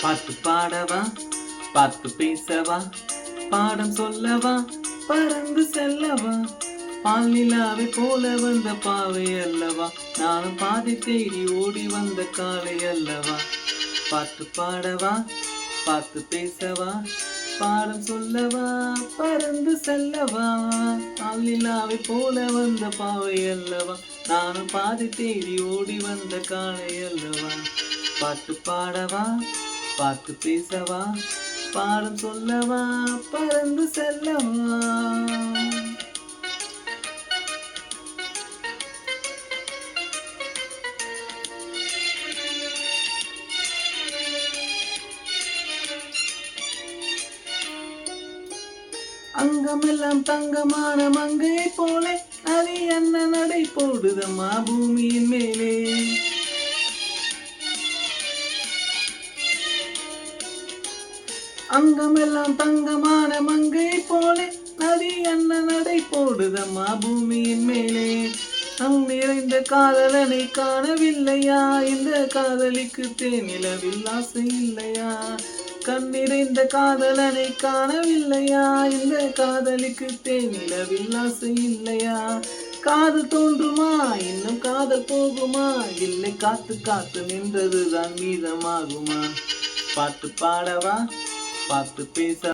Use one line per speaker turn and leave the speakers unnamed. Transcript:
பாட்டு பாடவா, பார்த்து பேசவா, பாடம் சொல்லவா, பறந்து செல்லவா, பால் நிலாவை போல வந்த பாவை அல்லவா, நானும் பாதை தேடி ஓடி வந்த காலை அல்லவா. பாட்டு பாடவா, பார்த்து பேசவா, பாடம் சொல்லவா, பறந்து செல்லவா, பால் நிலாவை போல வந்த பாவை அல்லவா, நானும் பாதை தேடி ஓடி வந்த காலை அல்லவா. பாட்டு பாடவா, பார்த்து பேசவா, பாடம் சொல்லவா, பறந்து செல்லவா. அங்கமெல்லாம் தங்கமான மங்கை போல அது என்ன நடை போடுதம்மா பூமியின் மேலே. அங்கமெல்லாம் தங்கமான மங்கை போல நதி என்ன நடை போடுதம்மா பூமியின் மேலே. அங் நிறைந்த காதலனை காணவில்லையா, இந்த காதலிக்கு தேனிலவில் ஆசை இல்லையா. கண் நிறைந்த காதலனை காணவில்லையா, இந்த காதலிக்கு தேனிலவில் ஆசை இல்லையா. காதல் தோன்றுமா, இன்னும் காதல் போகுமா, இல்லை காத்து காத்து நின்றதுதான் மீதமாகுமா. பாட்டு பாடவா, பார்த்து பேச